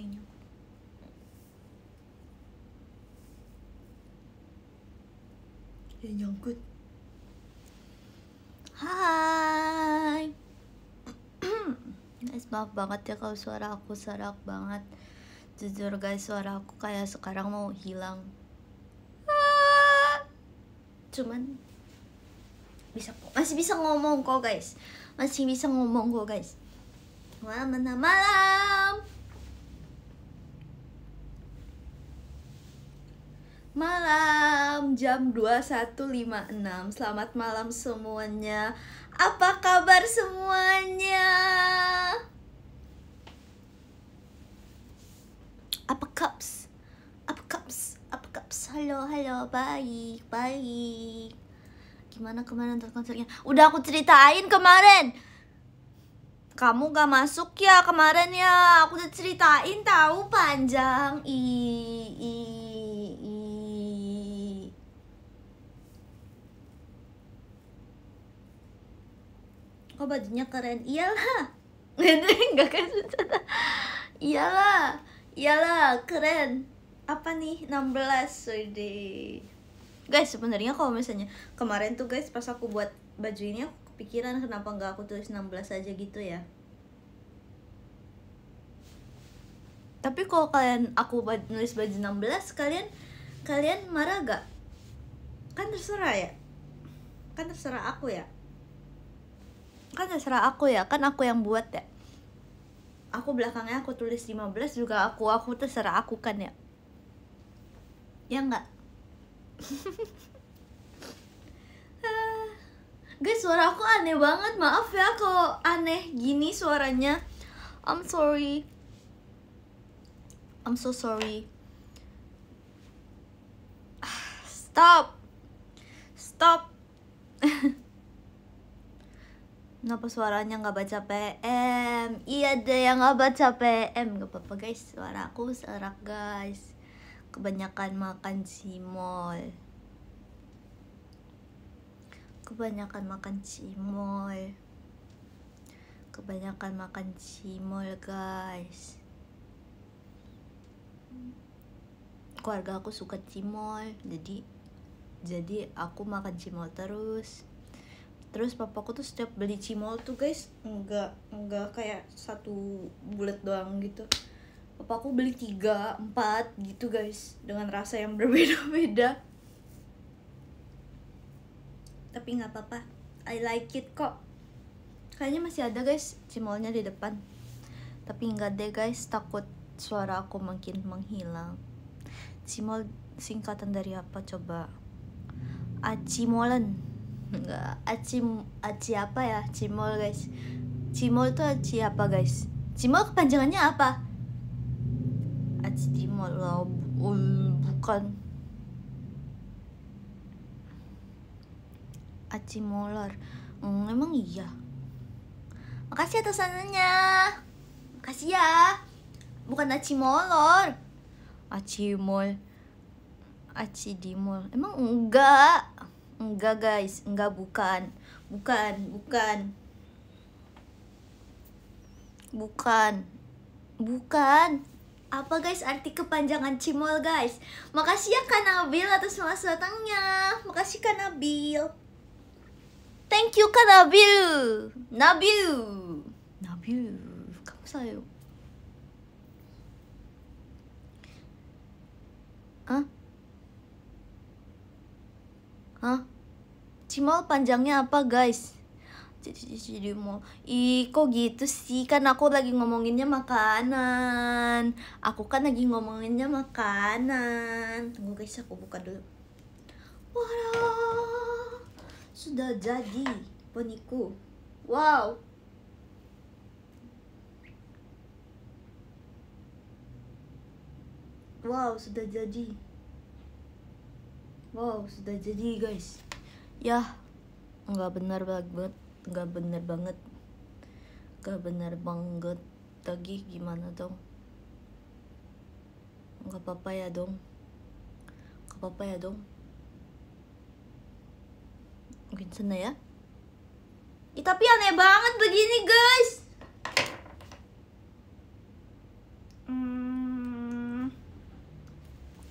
yang nyangkut. Yang nyangkut. Hai. Guys, maaf banget ya kalau suara aku serak banget. Jujur guys, suara aku kayak sekarang mau hilang. Cuman masih bisa ngomong kok guys. Masih bisa ngomong kok guys. Malam jam 21.56. Selamat malam semuanya. Apa kabar semuanya? Apa kaps? Apa kaps? Apa kaps? Halo, halo, baik, baik. Gimana kemarin nonton konsernya? Udah aku ceritain kemarin. Kamu gak masuk ya kemarin ya. Aku udah ceritain tahu panjang. Kok bajunya keren? Iyalah. Enggak kan? Iyalah, keren. Apa nih? 16 deh. Guys, sebenarnya kalau misalnya kemarin tuh guys pas aku buat baju ini aku kepikiran kenapa nggak aku tulis 16 aja gitu ya. Tapi kalau aku nulis baju 16, kalian marah gak? Kan terserah ya. Kan terserah aku ya. Kan aku yang buat ya. Aku belakangnya aku tulis 15 juga aku terserah aku kan ya. Ya enggak? Guys, suara aku aneh banget. Maaf ya kalau aneh gini suaranya. I'm sorry. I'm so sorry. Stop. Kenapa suaranya nggak baca PM? Iya deh yang nggak baca PM. Gak apa-apa guys, suara aku serak guys. Kebanyakan makan cimol. Kebanyakan makan cimol guys. Keluarga aku suka cimol, jadi aku makan cimol terus papaku tuh setiap beli cimol tuh guys enggak kayak satu bulat doang gitu. Papaku beli 3, 4 gitu guys dengan rasa yang berbeda-beda. Tapi nggak apa-apa, I like it kok. Kayaknya masih ada guys cimolnya di depan. Tapi enggak deh guys, takut suara aku makin menghilang. Cimol singkatan dari apa coba? Acimolan. Enggak, aci apa ya? Cimol guys. Cimol tuh aci apa guys? Cimol kepanjangannya apa? Aci cimol lah, bukan. Aci molar. Emang iya. Makasih atas sananya. Makasih ya. Bukan aci molor. Aci mol. Aci di mall. Emang enggak. Enggak guys, bukan. Apa guys arti kepanjangan cimol guys? Makasih ya Kak Nabil atas selamat datangnya. Makasih Kak Nabil. Thank you Kak Nabil. Nabil. Kamu sayang. Hah? Cimol panjangnya apa guys? Jadi mau kok gitu sih, kan aku lagi ngomonginnya makanan. Tunggu guys, aku buka dulu. Wah, sudah jadi poniku. Wow, sudah jadi guys. Ya, nggak benar banget lagi. Gimana dong? Nggak apa-apa ya dong. Mungkin sana ya. Tapi aneh banget begini guys.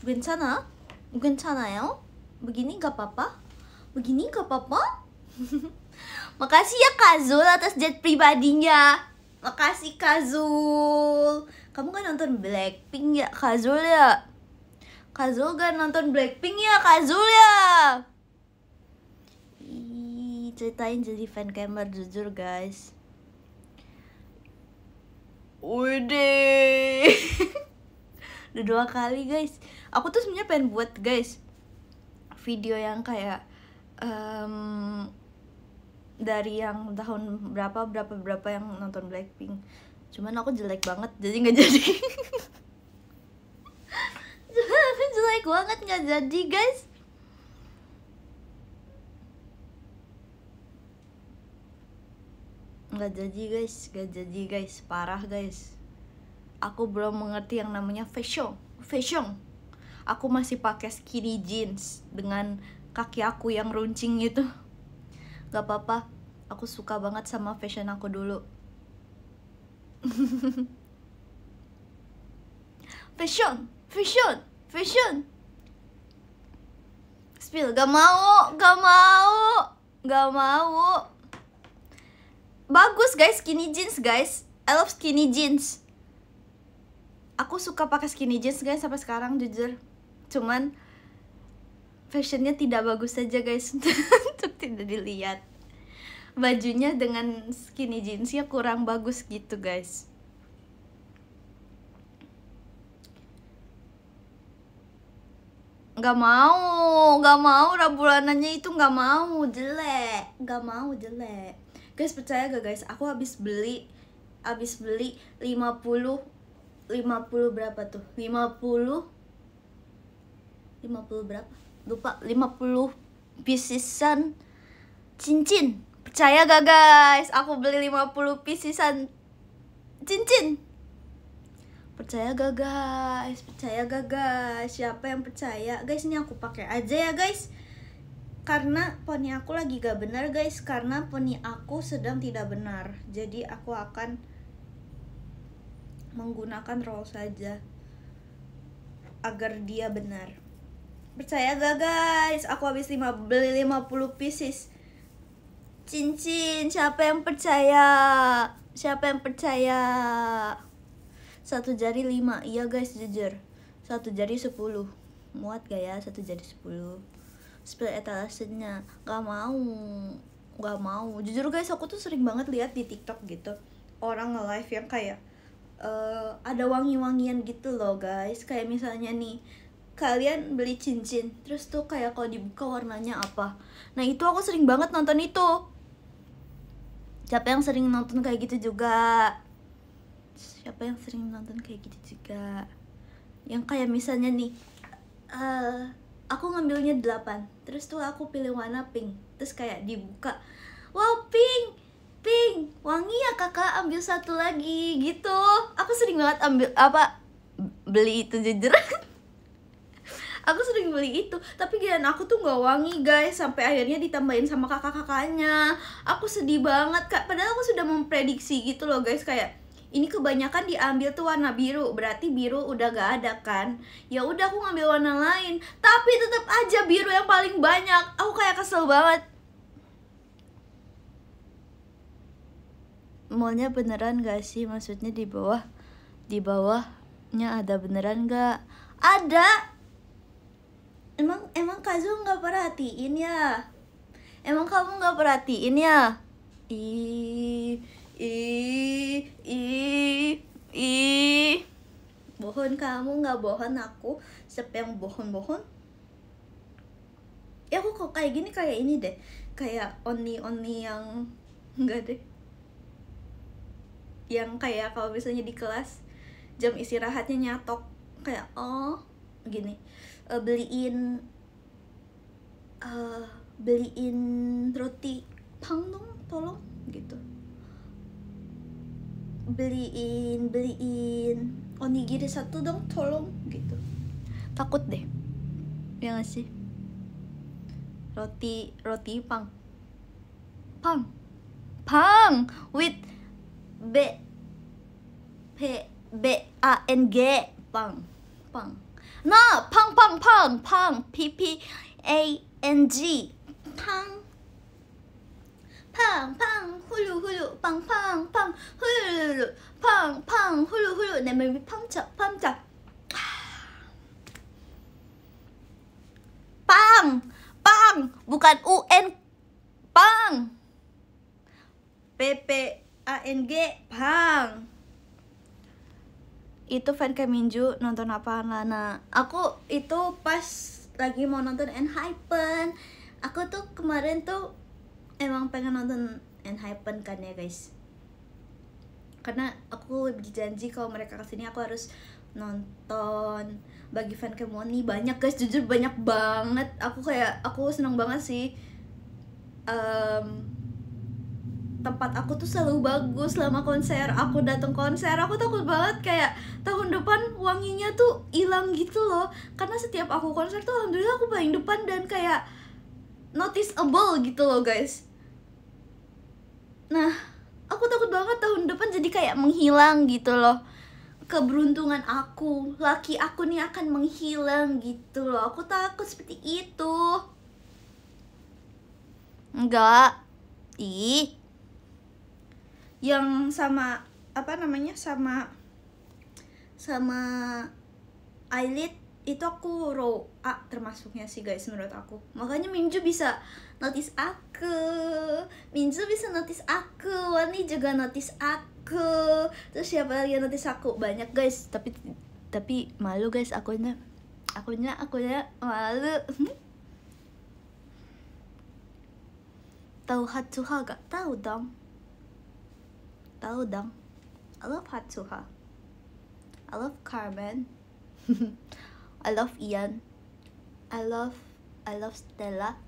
괜찮아? 괜찮아요? Begini gak apa-apa? Begini gak apa-apa? Makasih ya Kazul atas jet pribadinya. Makasih Kazul. Kamu kan nonton Blackpink ya Kazul ya? Kazul kan nonton Blackpink ya Kazul ya? Ih, ceritain jadi fan gamer jujur guys. Udah. Udah 2 kali guys. Aku tuh sebenarnya pengen buat guys video yang kayak dari yang tahun berapa yang nonton Blackpink. Cuman aku jelek banget jadi nggak jadi. Jelek banget nggak jadi guys. Nggak jadi guys, parah guys. Aku belum mengerti yang namanya fashion. Aku masih pakai skinny jeans dengan kaki aku yang runcing gitu. Gak apa-apa, aku suka banget sama fashion aku dulu. Fashion. Spill, gak mau. Bagus guys, skinny jeans guys. I love skinny jeans. Aku suka pakai skinny jeans guys sampai sekarang jujur. Cuman fashionnya tidak bagus saja guys. Untuk tidak dilihat. Bajunya dengan skinny jeansnya kurang bagus gitu guys. Gak mau Rabulananya itu gak mau, jelek. Guys percaya gak guys, aku habis beli 50 berapa tuh? 50 berapa? Lupa, 50 piecesan cincin. Percaya gak guys? Aku beli 50 piecesan cincin. Percaya gak guys? Siapa yang percaya? Guys, ini aku pakai aja ya guys. Karena poni aku lagi gak benar guys. Karena poni aku sedang tidak benar. Jadi aku akan menggunakan roll saja agar dia benar. Percaya gak guys? Aku habis beli 50 pieces cincin. Siapa yang percaya? Satu jari 5. Iya guys, jujur. Satu jari 10. Muat gak ya? Satu jari 10. Spill etalasenya. Gak mau. Jujur guys, aku tuh sering banget lihat di TikTok gitu orang nge-live yang kayak ada wangi-wangian gitu loh guys. Kayak misalnya nih, kalian beli cincin, terus tuh kayak kalau dibuka warnanya apa. Nah itu aku sering banget nonton itu. Siapa yang sering nonton kayak gitu juga? Yang kayak misalnya nih, aku ngambilnya 8, terus tuh aku pilih warna pink, terus kayak dibuka, wow pink, wangi ya kakak, ambil satu lagi gitu. Aku sering banget beli itu jujur. Aku sering beli itu, tapi giliran aku tuh gak wangi guys, sampai akhirnya ditambahin sama kakak-kakaknya. Aku sedih banget kak, padahal aku sudah memprediksi gitu loh guys, kayak ini kebanyakan diambil tuh warna biru, berarti biru udah gak ada kan. Ya udah aku ngambil warna lain, tapi tetap aja biru yang paling banyak. Aku kayak kesel banget. Mallnya beneran gak sih? Maksudnya di bawahnya ada beneran gak? Ada. Emang Kazu nggak perhatiin ya? Emang kamu nggak perhatiin ya? Bohon kamu, nggak bohon aku. Siapa yang bohon? Ya aku kok kayak gini, kayak ini deh, kayak oni yang enggak deh, yang kayak kalau misalnya di kelas jam istirahatnya nyatok kayak gini, beliin roti pang dong tolong gitu, beliin onigiri 1 dong tolong gitu. Takut deh ya gak sih? Roti pang with B A N G pang. Nah, pang, PPANG, pang, hulu, pang, hulu, maybe pamcha, pang, bukan UN, pang, PPANG, pang. Itu fan Minju nonton apaan Lana? Aku itu pas lagi mau nonton ENHYPEN. Aku tuh kemarin tuh emang pengen nonton ENHYPEN kan ya guys. Karena aku berjanji kalau mereka kesini aku harus nonton. Bagi fan Moni banyak guys, jujur banyak banget. Aku seneng banget sih. Tempat aku tuh selalu bagus selama konser. Aku datang konser, aku takut banget kayak tahun depan wanginya tuh hilang gitu loh. Karena setiap aku konser tuh alhamdulillah aku paling depan dan kayak noticeable gitu loh guys. Nah, aku takut banget tahun depan jadi kayak menghilang gitu loh. Keberuntungan aku, laki aku nih akan menghilang gitu loh. Aku takut seperti itu. Enggak. Yang sama apa namanya, sama eyelid itu aku row A termasuknya sih guys menurut aku. Makanya Minju bisa notice aku, Wani juga notice aku, terus siapa lagi yang notice aku? Banyak guys, tapi malu guys, akunya malu. Tahu Hatsuha gak? Tahu dong. I love Hatsuha. I love Carmen. I love Ian. I love Stella.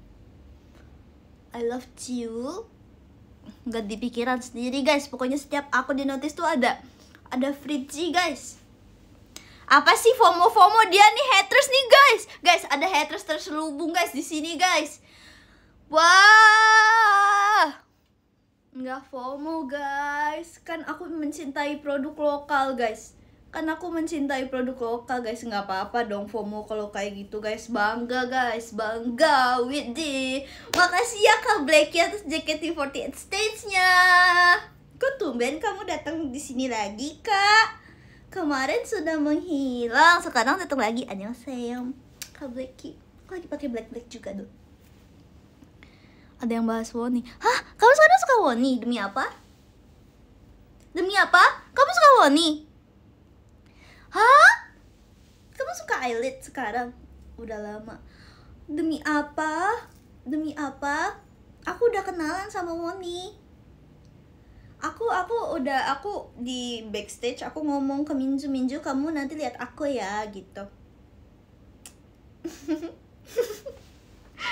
I love Chiu. Gak di pikiran sendiri guys. Pokoknya setiap aku di notice tuh ada Fritzy guys. Apa sih FOMO dia nih, haters nih guys. Guys, ada haters terselubung guys di sini guys. Wah. Nggak FOMO guys, kan aku mencintai produk lokal guys. Nggak apa-apa dong FOMO kalau kayak gitu guys. Bangga Widdi. Makasih ya Kak Blacky atas JKT48 stage-nya. Kok tumben kamu datang di sini lagi Kak? Kemarin sudah menghilang, sekarang datang lagi. Annyeonghaseyo Kak Blacky. Aku lagi pakai black juga tuh. Ada yang bahas Woni. Hah? Kamu sekarang suka Woni? Demi apa? Kamu suka Woni? Hah? Kamu suka eyelid sekarang? Udah lama. Demi apa? Aku udah kenalan sama Woni. Aku di backstage aku ngomong ke Minju, kamu nanti lihat aku ya gitu.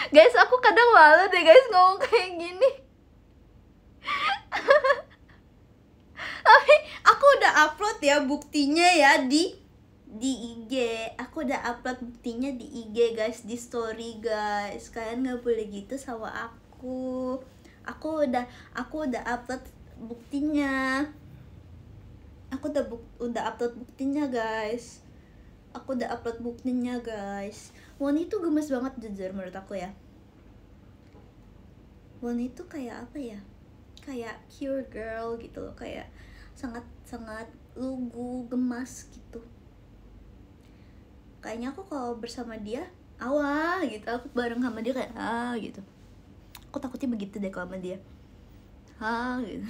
Guys, aku kadang malu deh guys ngomong kayak gini. Tapi aku udah upload ya buktinya ya di IG. Aku udah upload buktinya di IG guys, di story guys. Kalian nggak boleh gitu sama aku. Aku udah upload buktinya. Aku udah upload buktinya guys. Woni itu gemes banget jujur menurut aku ya. Woni itu kayak apa ya? Kayak pure girl gitu loh, kayak sangat lugu, gemas gitu. Kayaknya aku kalau bersama dia gitu, aku bareng sama dia kayak gitu. Aku takutnya begitu deh kalau sama dia. Gitu.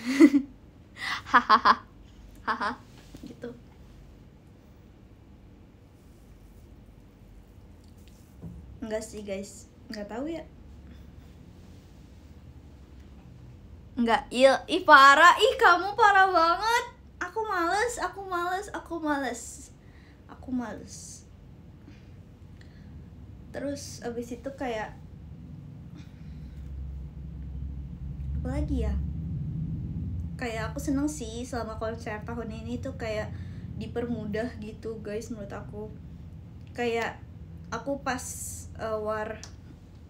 Hahaha gitu. Enggak sih guys, nggak tahu ya. Enggak, parah, kamu parah banget. Aku males. Terus abis itu kayak apa lagi ya? Kayak aku seneng sih selama konser tahun ini tuh kayak dipermudah gitu guys menurut aku. Kayak aku pas war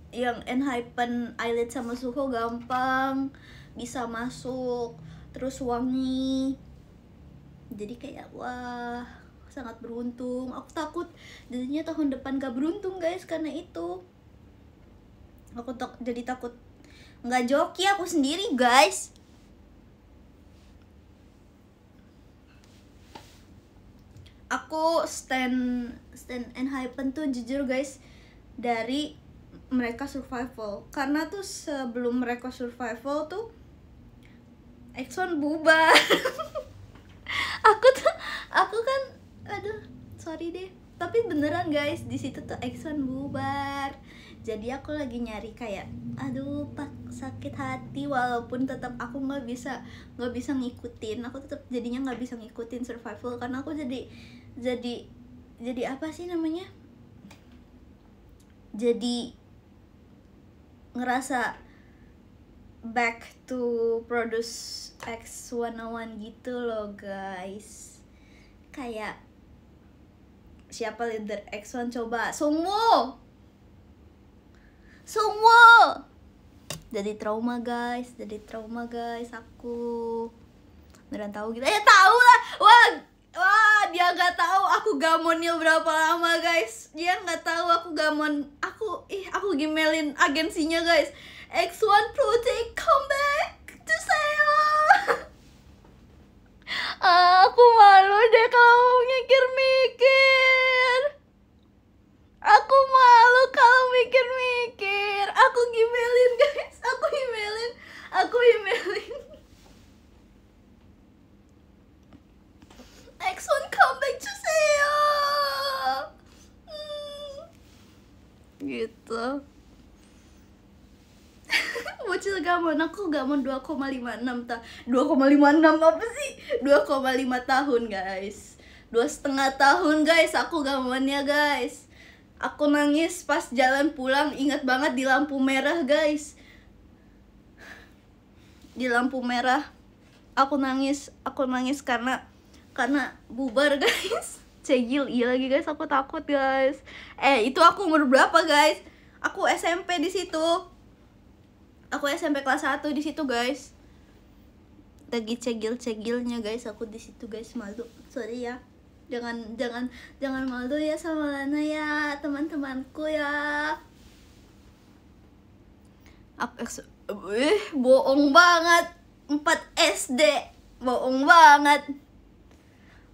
yang ENHYPEN eyelid sama Suho gampang bisa masuk, terus wangi, jadi kayak wah sangat beruntung. Aku takut jadinya tahun depan gak beruntung guys karena itu. Aku jadi takut nggak joki aku sendiri guys. Aku stand ENHYPEN tuh jujur guys dari mereka survival, karena tuh sebelum mereka survival tuh EXONE bubar. aku kan aduh sorry deh, tapi beneran guys di situ tuh EXONE bubar. Jadi aku lagi nyari kayak aduh sakit hati, walaupun tetap aku nggak bisa ngikutin, aku tetap jadinya nggak bisa ngikutin survival karena aku jadi apa sih namanya, jadi ngerasa back to produce X101 gitu loh guys. Kayak siapa leader X1 coba? Sungwoo. Jadi trauma guys aku. Beneran tahu gitu. Tahu lah. Wah, dia nggak tahu aku gamonil berapa lama guys. Dia nggak tahu aku gamon. Aku gimelin agensinya guys. X1 Project come back to Seo. Aku malu deh kalau mikir-mikir. Aku malu kalau mikir-mikir. Aku gimelin guys. Aku emailin. X1 come back to Seo. Gitu. Bocil gamon, aku gamon 2,56 apa sih? 2,5 tahun guys. 2,5 tahun guys aku gamonnya guys. Aku nangis pas jalan pulang, ingat banget di lampu merah guys. Di lampu merah aku nangis karena bubar guys. Cegil iya lagi guys, aku takut guys. Itu aku umur berapa guys? Aku SMP di situ. Aku SMP kelas 1 di situ guys. Lagi cegilnya guys aku di situ guys, malu. Sorry ya. Jangan malu ya sama Lana ya, teman-temanku ya. Bohong banget. 4 SD. Bohong banget.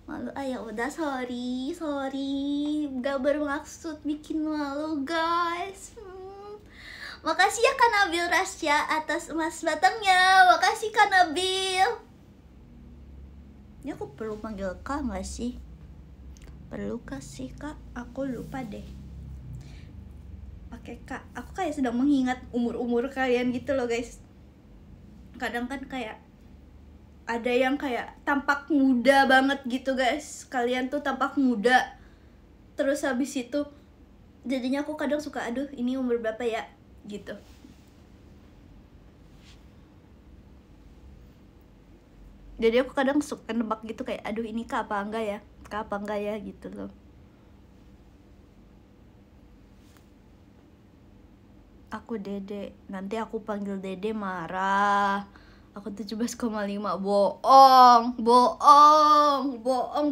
Malu. Ya udah sorry. Gak bermaksud bikin malu guys. Makasih ya Kak Nabil Rasya atas emas batangnya. Makasih Kak Nabil. Ini aku perlu panggil Kak gak sih? Perlu kasih Kak? Aku lupa deh. Pakai Kak. Aku kayak sedang mengingat umur kalian gitu loh guys. Kadang kan kayak ada yang kayak tampak muda banget gitu guys. Kalian tuh tampak muda. Terus habis itu jadinya aku kadang suka aduh ini umur berapa ya gitu. Jadi aku kadang suka nebak gitu kayak aduh ini Kak apa enggak ya gitu loh. Aku Dede, nanti aku panggil Dede marah. Aku 17,5. Bohong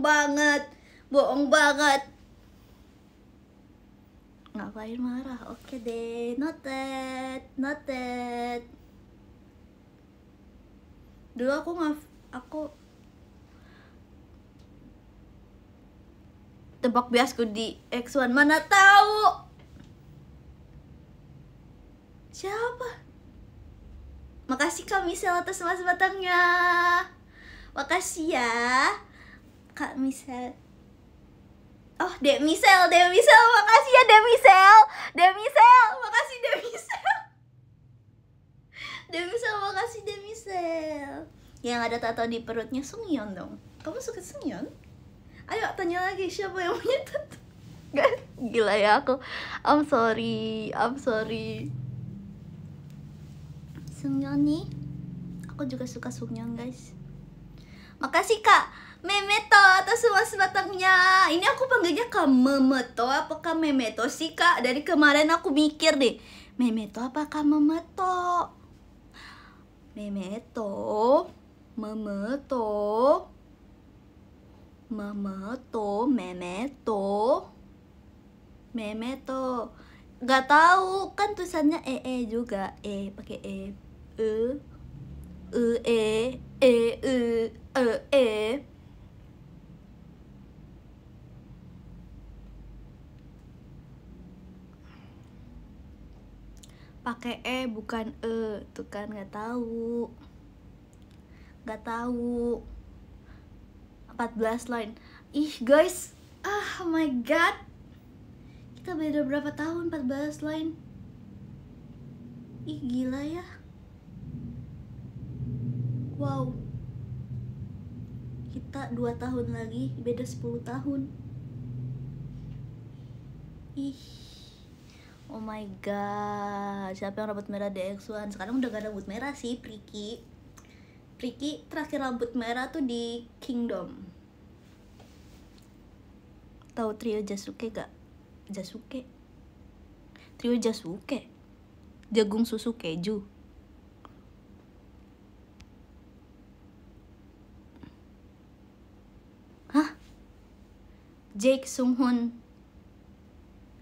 banget. Ngapain marah? Oke deh, noted. Dulu aku tebak biasku di X1, mana tahu. Siapa? Makasih Kak Michelle atas emas batangnya. Makasih ya Kak Michelle. Oh, Dek Michelle, makasih ya Dek Michelle. Makasih Dek Michelle. Makasih Dek Michelle. Yang ada tato di perutnya Sungyeon dong. Kamu suka Sungyeon? Ayo tanya lagi siapa yang punya tato. Gila ya aku. I'm sorry. Sungyeon nih. Aku juga suka Sungyeon guys. Makasih Kak Memeto atas emas batangnya. Ini aku panggilnya Kak Memeto apa Kak Memeto sih Kak? Dari kemarin aku mikir deh, Memeto apa Kak Memeto? Memeto. Mamoto, Memeto. Gak tahu kan tulisannya juga, pakai e. Pakai bukan tuh kan, nggak tahu 14 line. Ih guys, oh my god, kita beda berapa tahun? 14 line. Ih gila ya, wow. Kita 2 tahun lagi beda 10 tahun. Ih, oh my god, siapa yang rambut merah di X1? Sekarang udah gak ada rambut merah sih, Priki terakhir rambut merah tuh di Kingdom. Tahu trio Jasuke gak? Trio Jasuke, jagung susu keju. Hah? Jake Sunghoon.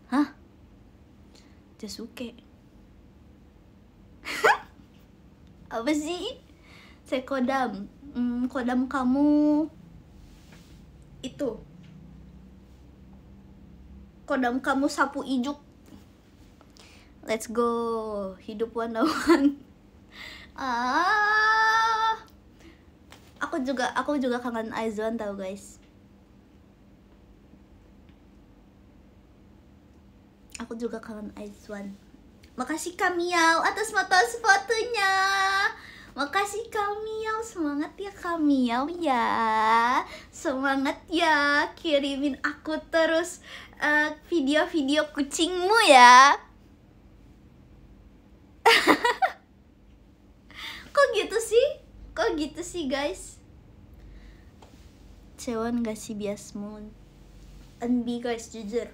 Hah? Jasuke. Apa sih? Sekodam. Kodam kamu itu. Kodam kamu sapu ijuk. Let's go. Hidup one. Aku juga kangen Aizwan tau guys. Aku juga kangen Aizwan. Makasih Kamiau atas fotonya. Makasih Kamiau, semangat ya Kamiau ya. Semangat ya, kirimin aku terus video-video kucingmu ya. Kok gitu sih guys? Cewek gak sih biasmu? NB guys, jujur.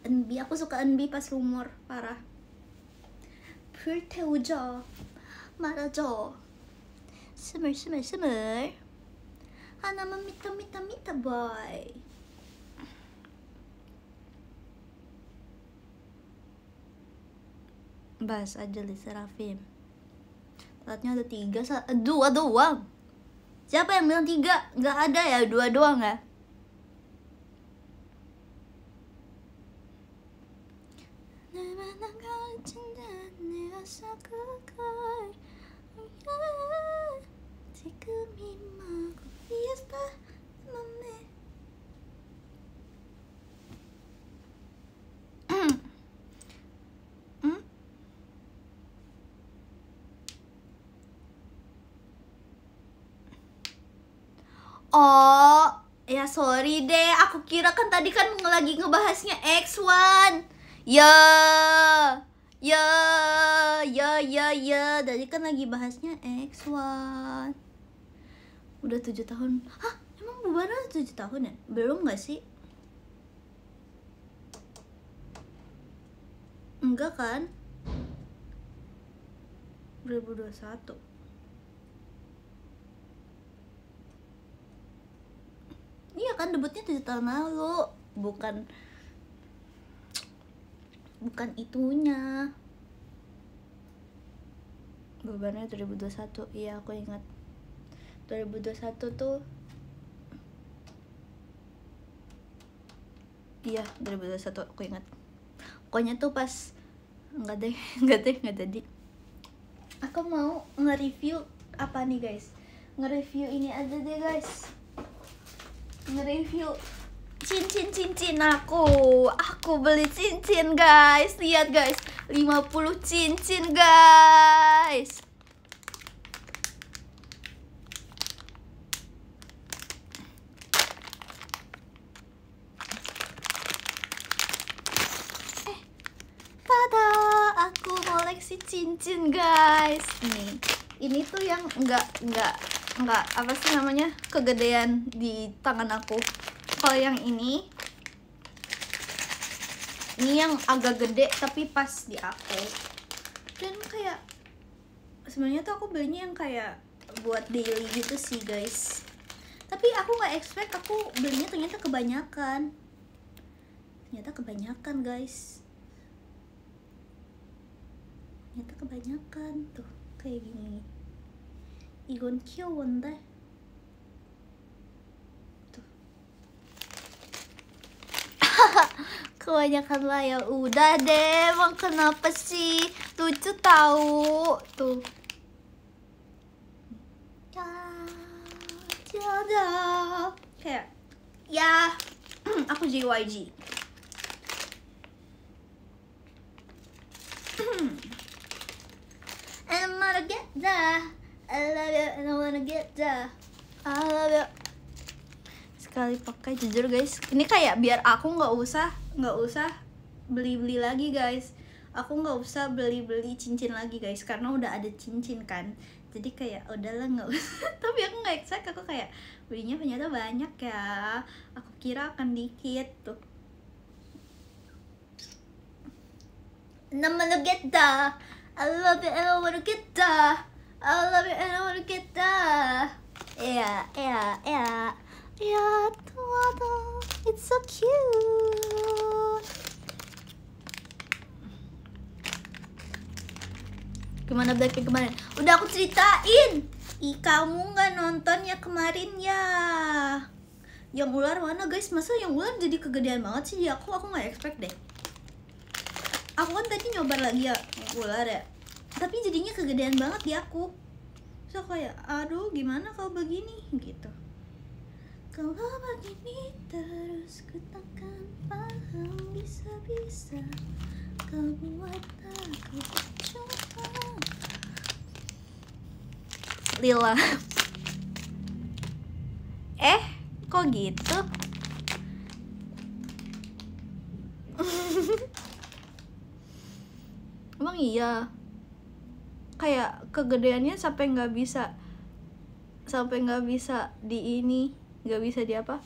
NB, aku suka NB pas rumor, parah. 불태우죠, 말아줘. 스물. 하나만 미터 boy. Bas aja li Serafim. Telatnya ada 2 doang. Siapa yang bilang 3? Nggak ada ya, 2 doang ya. Oh, ya sorry deh, aku kira kan tadi kan lagi ngebahasnya X1. Ya. Tadi kan lagi bahasnya X1. Udah 7 tahun. Hah? Emang bubarnya 7 tahun ya? Belum gak sih? Enggak kan? 2021. Iya kan, debutnya 7 tahun lalu. Bukan itunya. Bebannya 2021. Iya, aku ingat 2021 tuh. Iya, 2021 aku ingat. Pokoknya tuh pas enggak jadi. Aku mau nge-review apa nih guys? Nge-review ini aja deh guys. Nge-review cincin aku beli cincin guys. Lihat guys, 50 cincin guys. Tada, aku koleksi cincin guys. Ini tuh yang enggak apa sih namanya, kegedean di tangan aku. Kalau yang ini yang agak gede tapi pas di aku. Dan kayak sebenarnya tuh aku belinya yang kayak buat daily gitu sih guys. Tapi aku nggak expect, aku belinya ternyata kebanyakan. Ternyata kebanyakan guys. Ternyata kebanyakan tuh kayak gini. Igon 귀여운데? Tuh. Kebanyakan lah ya. Udah deh, emang kenapa sih? Lucu tahu tuh. Ya, kayak ya aku JYG. I'm gonna get there. I love you and I wanna get there. I love you. Sekali pakai jujur guys, ini kayak biar aku nggak usah beli lagi guys. Aku nggak usah beli cincin lagi guys, karena udah ada cincin kan. Jadi kayak udahlah nggak usah. Tapi aku nggak expect, aku kayak belinya ternyata banyak ya. Aku kira akan dikit tuh. I'm gonna get there. I love you and I wanna get there. I love you and I wanna get there. Yeah. Yeah, tuh, it's so cute. Gimana Blackpink kemarin? Udah aku ceritain. Kamu nggak nonton ya kemarin ya? Yang ular mana guys? Masa yang ular jadi kegedean banget sih di aku nggak expect deh. Aku kan tadi nyoba lagi ya ular ya, tapi jadinya kegedean banget di aku. So kayak aduh gimana kalau begini gitu. Kalau begini terus ku takkan paham, bisa-bisa kau buat aku bercoba. Lila. Kok gitu? Emang iya? Kayak kegedeannya sampai nggak bisa di ini, nggak bisa di apa?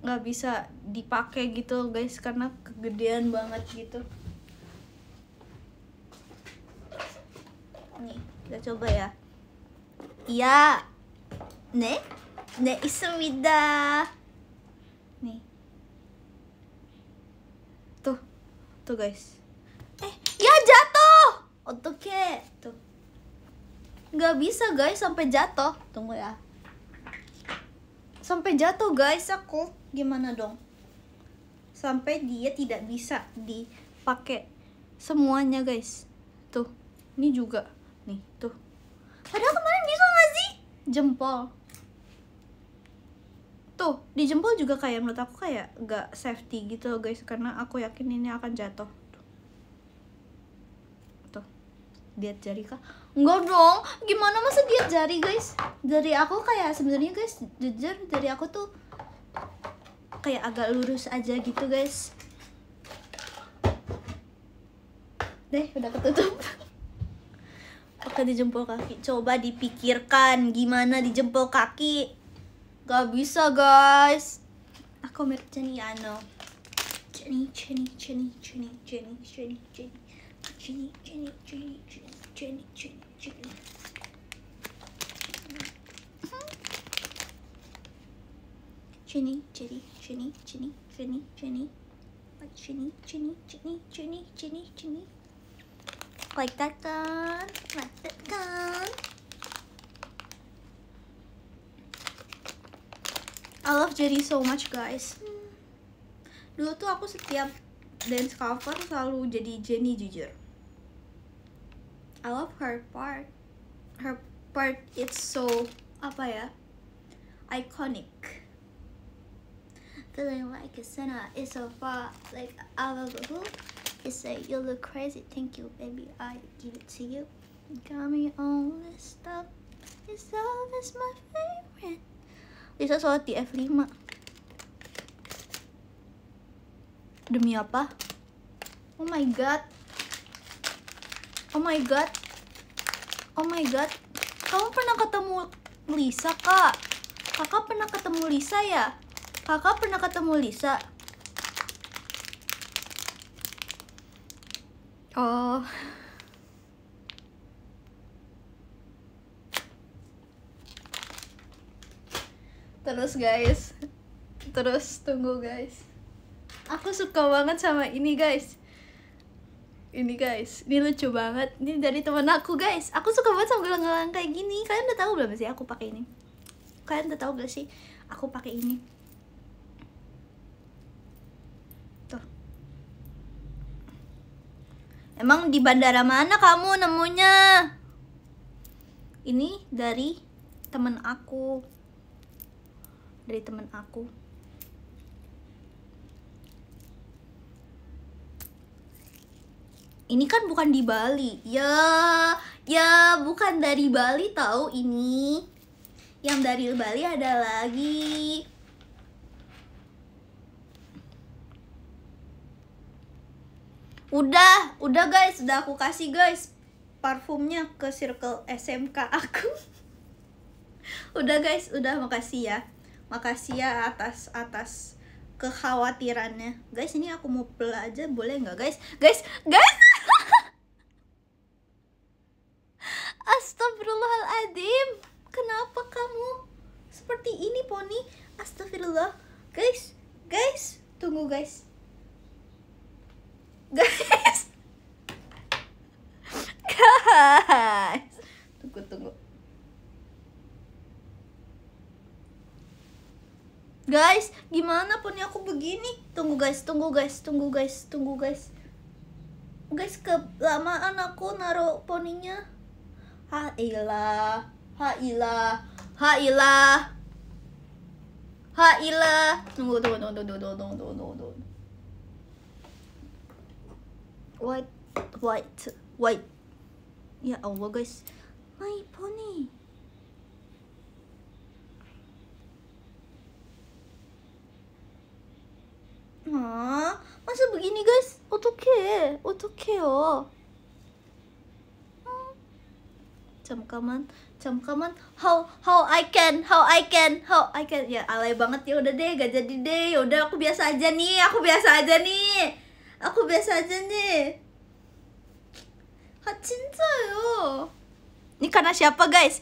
Nggak bisa dipakai gitu guys, karena kegedean banget gitu. Nih, kita coba ya. Iya. 네, 있습니다. nih. Tuh guys. Ya jatuh. Oke, tuh. Nggak bisa guys sampai jatuh. Tunggu ya. Sampai jatuh guys aku. Gimana dong? Sampai dia tidak bisa dipakai semuanya guys. Tuh. Ini juga. Nih, tuh. Padahal kemarin bisa nggak sih? Jempol. Tuh, di jempol juga kayak menurut aku kayak gak safety gitu loh guys, karena aku yakin ini akan jatuh. Tuh. Diet jari kah? Enggak dong. Gimana masa diet jari guys? Dari aku kayak sebenarnya guys, jujur dari aku tuh kayak agak lurus aja gitu guys. Deh, udah ketutup. Oke, di jempol kaki. Coba dipikirkan gimana di jempol kaki. Gak bisa guys. Aku mirip Jenny Ano. Jenny. Like that kan? Like that kan? I love Jennie so much guys. Dulu tuh aku setiap dance cover selalu jadi Jennie jujur. I love her part. Her part it's so apa ya? Iconic. Feeling like a sinner is so far like out of the blue. You say you look crazy, thank you baby, I give it to you. Got me all this stuff. This love is my favorite. Lisa sholat di F5. Demi apa? Oh my god. Oh my god. Oh my god. Kamu pernah ketemu Lisa, Kak? Kakak pernah ketemu Lisa ya? Kakak pernah ketemu Lisa? Oh. Terus guys, terus tunggu guys, aku suka banget sama ini guys. Ini guys, ini lucu banget. Ini dari teman aku guys. Aku suka banget sama gelang-gelang kayak gini. Kalian udah tahu belum sih aku pakai ini? Kalian udah tahu gak sih aku pakai ini? Tuh. Emang di bandara mana kamu nemunya? Ini dari teman aku. Dari teman aku. Ini kan bukan di Bali. Ya bukan dari Bali tahu ini. Yang dari Bali ada lagi. Udah guys, udah aku kasih guys parfumnya ke circle SMK aku. Udah guys, udah makasih ya. Makasih ya atas kekhawatirannya. Guys, ini aku mau belajar boleh nggak guys? Guys. Astagfirullahaladzim. Kenapa kamu seperti ini, Poni? Astagfirullah. Guys. Tunggu guys. Guys. Tunggu. Guys, gimana Poni aku begini? Tunggu guys. Guys, kelamaan aku naruh poninya. Hailah. Tunggu. White. Ya Allah guys. My pony. Masa begini guys? 어떡해요. Camkaman. How I can. Ya alay banget ya, udah deh, gak jadi deh. Ya udah aku biasa aja nih. 진짜요. Ini karena siapa guys?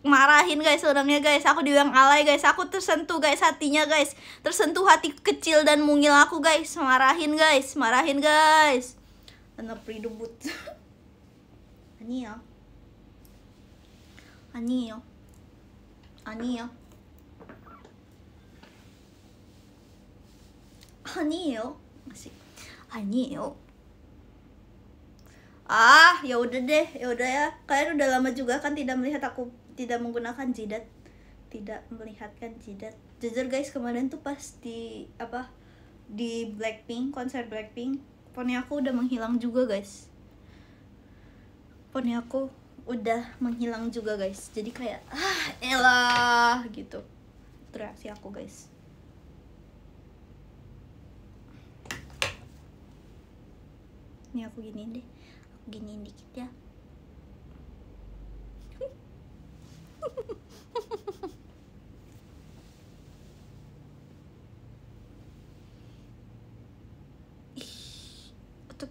Marahin guys orangnya guys. Aku dibilang alay guys. Aku tersentuh guys hatinya guys. Tersentuh hati kecil dan mungil aku guys. Marahin guys. Anak pridebut. 아니에요. Masih. 아니에요. Ya udah deh. Ya udah ya. Kalian udah lama juga kan tidak melihat aku tidak menggunakan jidat. Jujur guys, kemarin tuh pas di Blackpink, konser Blackpink, poni aku udah menghilang juga guys. Jadi kayak elah gitu. Itu reaksi aku guys. Ini aku giniin deh. Giniin dikit ya.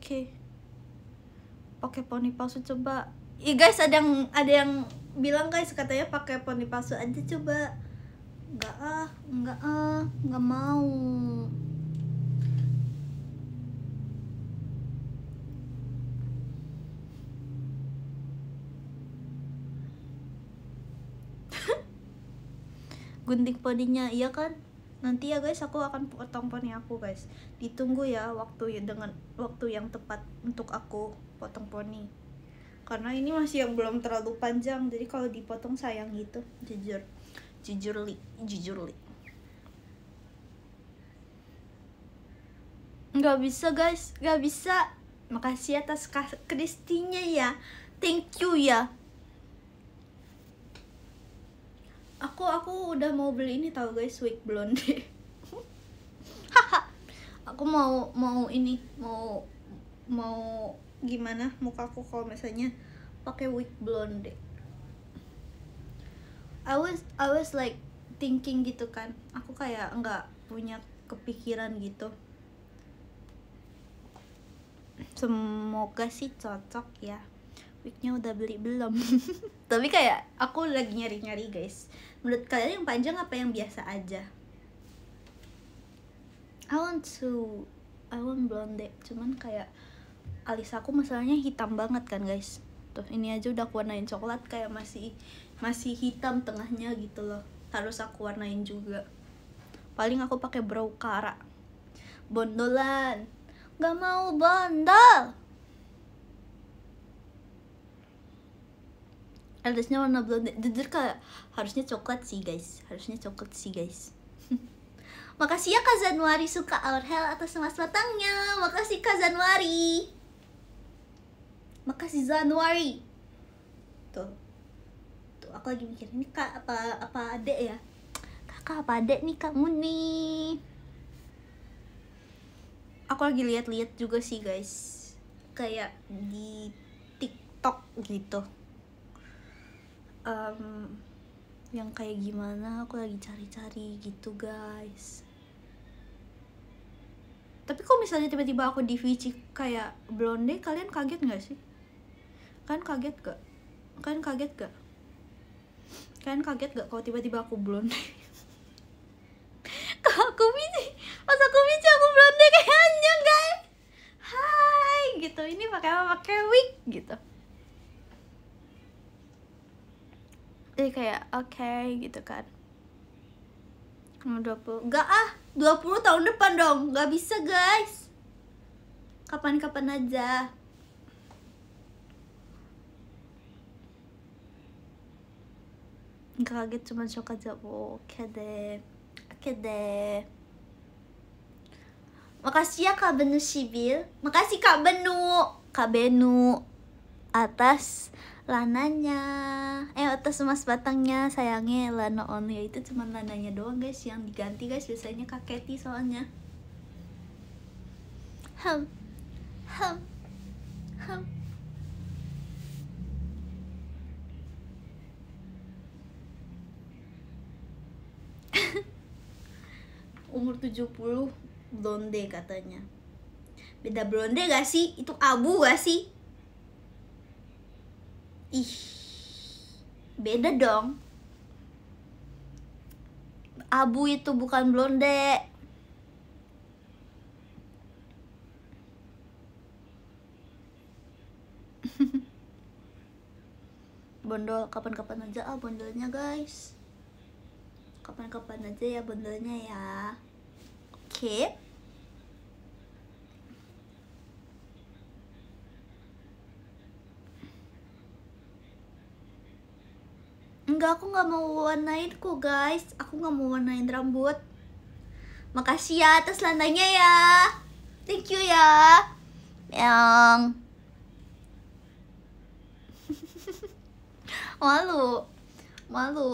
Oke. Pakai poni palsu coba. Guys, ada yang bilang guys, katanya pakai poni palsu aja coba. Enggak mau. Gunting poninya, iya kan? Nanti ya guys, aku akan potong poni aku guys. Ditunggu ya waktu yang tepat untuk aku potong poni. Karena ini masih yang belum terlalu panjang, jadi kalau dipotong sayang gitu. Jujur li. Nggak bisa guys, nggak bisa. Makasih atas Kristinya ya. Thank you ya. Aku udah mau beli ini tahu guys, wig blonde. Aku mau gimana mukaku kalau misalnya pakai wig blonde. I was like thinking gitu kan. Aku kayak nggak punya kepikiran gitu. Semoga sih cocok ya. Wignya udah beli belum? Tapi kayak aku lagi nyari-nyari guys. Menurut kalian yang panjang apa yang biasa aja? I want blonde. Cuman kayak alis aku masalahnya hitam banget kan guys. Tuh ini aja udah aku warnain coklat kayak masih hitam tengahnya gitu loh. Harus aku warnain juga. Paling aku pakai brow kara. Bondolan. Gak mau bondol. Alisnya warna blonde. Jujur kayak harusnya coklat sih guys. Makasih ya Kak Zanuari suka Our Hell atas emas batangnya. Makasih Kak Zanuari. Makasih Zanuari. Tuh aku lagi mikir ini Kak apa adek ya? Kakak apa adek nih kamu nih? Aku lagi lihat-lihat juga sih guys. Kayak di TikTok gitu. Yang kayak gimana aku lagi cari-cari gitu guys. Tapi kok misalnya tiba-tiba aku di Vici kayak blonde, kalian kaget gak sih? Kalian kaget gak kalau tiba-tiba aku blonde? Kalau aku Vici, pas aku Vici aku blonde kayaknya guys. Hai gitu, ini pakai apa? Pakai wig gitu. Jadi kayak oke gitu kan. 20 enggak 20 tahun depan dong. Enggak bisa guys. Kapan-kapan aja. Enggak kaget, cuma shock aja. Oke deh. Makasih ya Kak Benu Sibil. Makasih Kak Benu atas lananya, atas emas batangnya. Sayangnya lana only itu cuma lananya doang guys yang diganti guys, biasanya Kak Keti soalnya. Umur 70 blonde katanya. Beda blonde gak sih? Itu abu gak sih? Ih, beda dong. Abu itu bukan blonde. Bondol kapan-kapan aja bondolnya guys. Kapan-kapan aja ya bondolnya ya. Oke. Enggak, aku nggak mau warnain kok guys. Aku nggak mau warnain rambut. Makasih ya atas landanya ya. Thank you ya. Yang malu.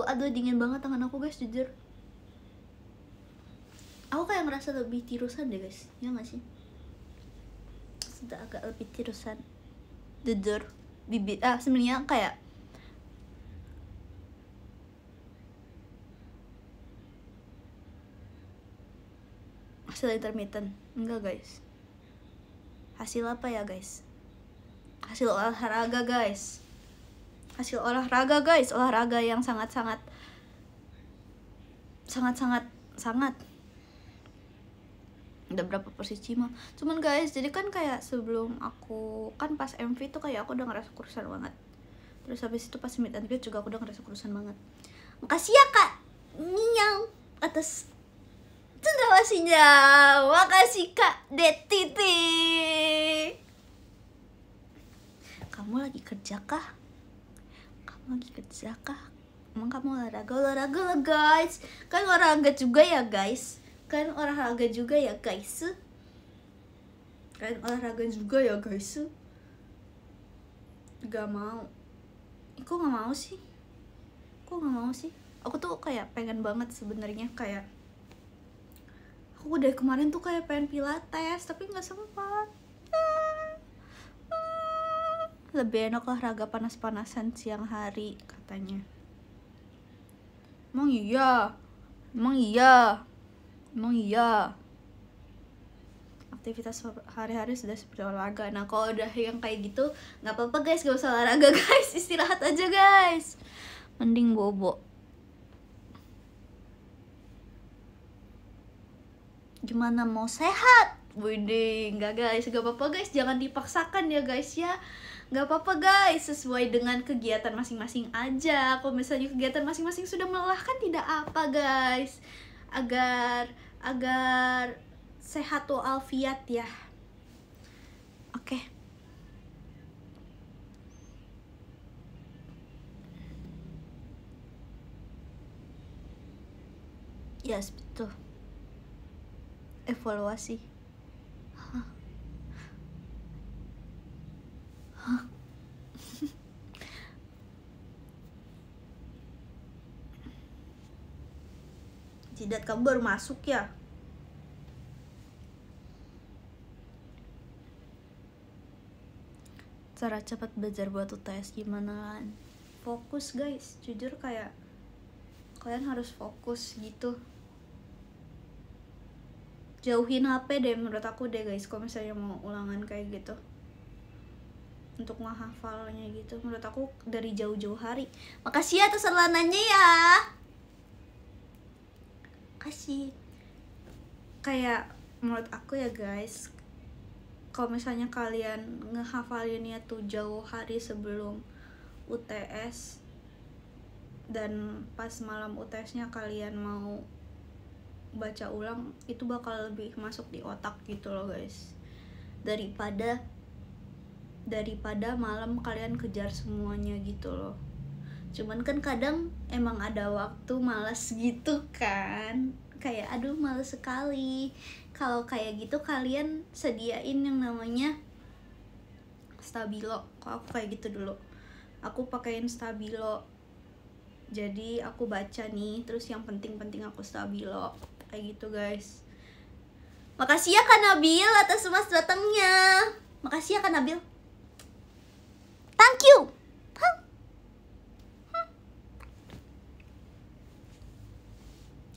Aduh dingin banget tangan aku guys, jujur. Aku kayak ngerasa lebih tirusan deh guys. Ya nggak sih? Sudah agak lebih tirusan. Jujur. Bibir sebenarnya kayak hasil intermittent. Enggak guys. Hasil apa ya guys? Hasil olahraga guys. Olahraga yang sangat udah berapa posisi mah. Cuman guys, jadi kan kayak sebelum aku kan pas MV tuh kayak aku udah ngerasa kurusan banget. Terus habis itu pas meet and greet juga aku udah ngerasa kurusan banget. Makasih ya Kak Ninyang atas cendrawasinya. Makasih Kak Detiti. Kamu lagi kerja kah? Emang kamu olahraga lah guys. Kan olahraga juga ya guys. Gak mau. Kok gak mau sih? Aku tuh kayak pengen banget sebenarnya, kayak aku dari kemarin tuh kayak pengen pilates tapi nggak sempat. Lebih enak olahraga panas-panasan siang hari katanya. Emang iya. aktivitas hari-hari sudah seperti olahraga. Nah kalau udah yang kayak gitu nggak apa-apa guys, gak usah olahraga guys, istirahat aja guys, mending bobo. Gimana mau sehat? Widih, nggak guys, gak apa-apa guys, jangan dipaksakan ya guys ya. Gak apa-apa guys, sesuai dengan kegiatan masing-masing aja. Kalau misalnya kegiatan masing-masing sudah melelahkan, tidak apa guys, agar sehat walafiat ya. Oke. Yes, betul. Evaluasi. Jidat, kamu baru masuk ya? Cara cepat belajar buat UTS gimana kan? Fokus guys, jujur kayak kalian harus fokus gitu. Jauhin HP deh menurut aku deh guys, kalau misalnya mau ulangan kayak gitu. Untuk menghafalnya gitu, menurut aku dari jauh-jauh hari. Makasih ya atas selanannya ya. Kasih. Kayak menurut aku ya guys, kalau misalnya kalian ngehafalinnya tuh jauh hari sebelum UTS, dan pas malam UTS-nya kalian mau baca ulang, itu bakal lebih masuk di otak gitu loh guys, daripada malam kalian kejar semuanya gitu loh. Cuman kan kadang emang ada waktu malas gitu kan, kayak aduh malas sekali. Kalau kayak gitu kalian sediain yang namanya stabilo. Kalau aku kayak gitu dulu, aku pakein stabilo, jadi aku baca nih, terus yang penting-penting aku stabilo kayak gitu guys. Makasih ya Kak Nabil atas mas datangnya. Makasih ya Kak Nabil, thank you.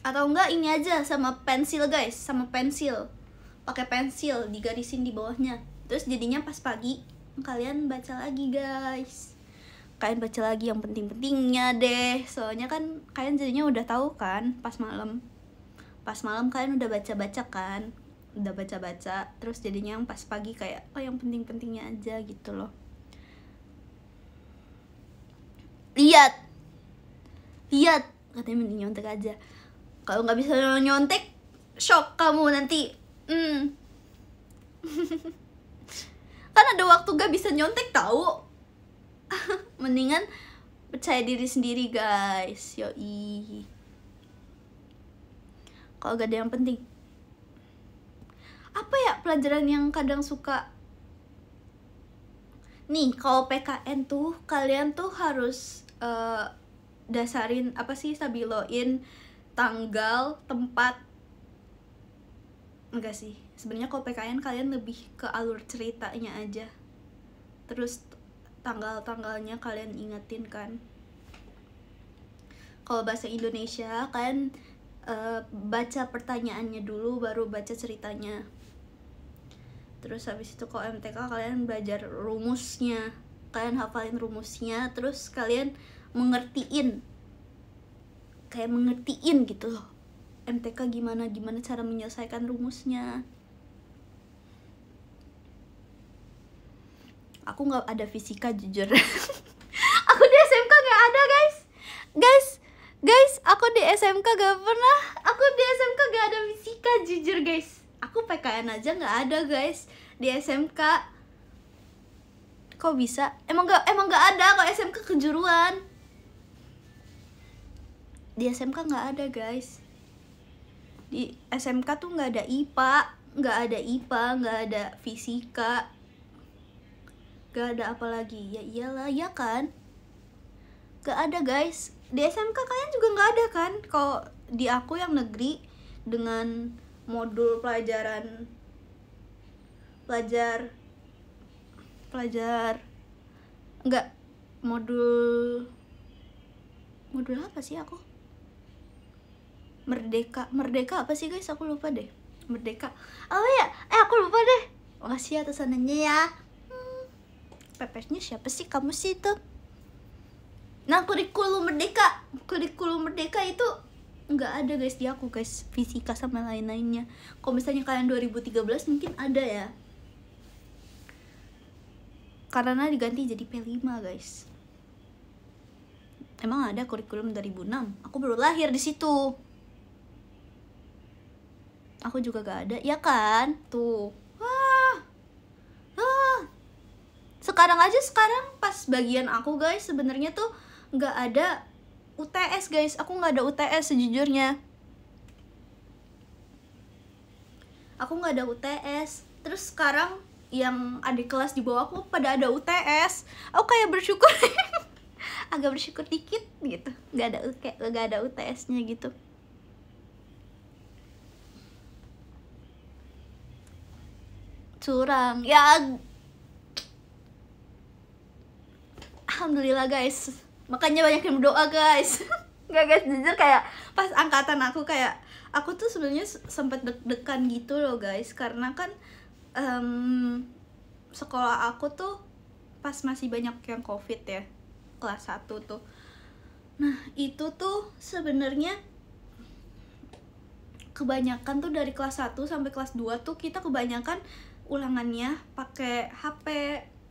Atau enggak ini aja sama pensil guys, sama pensil, pakai pensil digarisin di bawahnya, terus jadinya pas pagi kalian baca lagi guys. Kalian baca lagi yang penting-pentingnya deh, soalnya kan kalian jadinya udah tahu kan pas malam kalian udah baca-baca kan, terus jadinya yang pas pagi kayak oh yang penting-pentingnya aja gitu loh. Lihat katanya mending nyontek aja. Kalau nggak bisa nyontek, shock kamu nanti. Kan ada waktu gak bisa nyontek tahu. Mendingan percaya diri sendiri guys, yoi. Kalau gak ada yang penting, apa ya pelajaran yang kadang suka nih, kalau PKN tuh kalian tuh harus dasarin apa sih, stabiloin tanggal, tempat. Enggak sih, sebenarnya kalau PKN kalian lebih ke alur ceritanya aja, terus tanggal-tanggalnya kalian ingetin kan. Kalau bahasa Indonesia kalian baca pertanyaannya dulu baru baca ceritanya. Terus habis itu kalau MTK kalian belajar rumusnya, kalian hafalin rumusnya, terus kalian mengertiin gitu loh, MTK gimana cara menyelesaikan rumusnya. Aku nggak ada fisika jujur. Aku di SMK nggak ada guys, aku di SMK gak pernah, aku di SMK gak ada fisika jujur guys. Aku PKN aja nggak ada guys di SMK. Kok bisa? Emang gak ada kok SMK kejuruan. Di SMK nggak ada guys. Di SMK tuh nggak ada IPA, nggak ada fisika, nggak ada apa lagi. Ya iyalah ya kan, nggak ada guys. Di SMK kalian juga nggak ada kan? Kalau di aku yang negeri dengan modul pelajar enggak, modul apa sih aku? Merdeka apa sih guys, aku lupa deh. Merdeka apa ya, aku lupa deh. Makasih atas sananya ya. Pepesnya siapa sih, kamu sih itu. Nah, kurikulum merdeka itu nggak ada guys di aku guys, fisika sama lain-lainnya. Kalau misalnya kalian 2013 mungkin ada ya, karena diganti jadi P5 guys. Emang ada kurikulum 2006? Aku baru lahir di situ. Aku juga gak ada, ya kan? Tuh. Sekarang pas bagian aku guys, sebenarnya tuh nggak ada UTS guys. Aku nggak ada UTS sejujurnya. Aku nggak ada UTS. Terus sekarang yang adik kelas di bawah aku pada ada UTS. Aku kayak bersyukur. Agak bersyukur dikit gitu. Nggak ada UTS-nya gitu. Curang ya. Alhamdulillah guys, makanya banyak yang berdoa guys. Nggak guys, jujur kayak pas angkatan aku kayak aku tuh sebenarnya sempet deg-degan gitu loh guys, karena kan sekolah aku tuh pas masih banyak yang COVID ya, kelas 1 tuh. Nah itu tuh sebenarnya kebanyakan tuh dari kelas 1 sampai kelas 2 tuh kita kebanyakan ulangannya pakai HP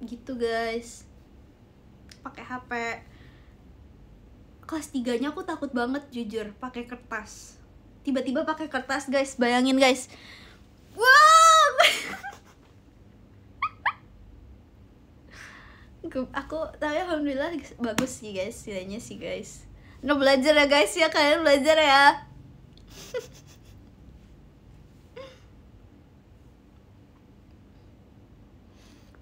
gitu guys, pakai HP. Kelas 3-nya aku takut banget jujur pakai kertas. Tiba-tiba pakai kertas guys, bayangin guys. Wow. Aku tapi alhamdulillah bagus sih guys, nilainya sih guys. Nah belajar ya guys ya, kalian belajar ya.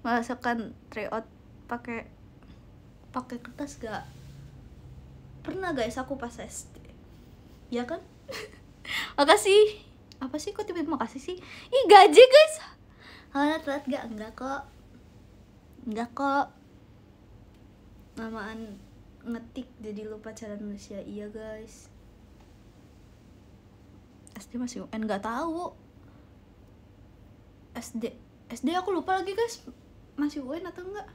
Masakan tryout pakai kertas gak pernah guys aku pas SD, ya kan? Makasih. Apa sih kok tiba-tiba makasih sih? Ih gaji guys. Telat gak? Enggak kok. Lamaan ngetik jadi lupa cara nulisnya. Iya guys. SD masih UN, nggak tahu. SD aku lupa lagi guys, masih UN atau enggak,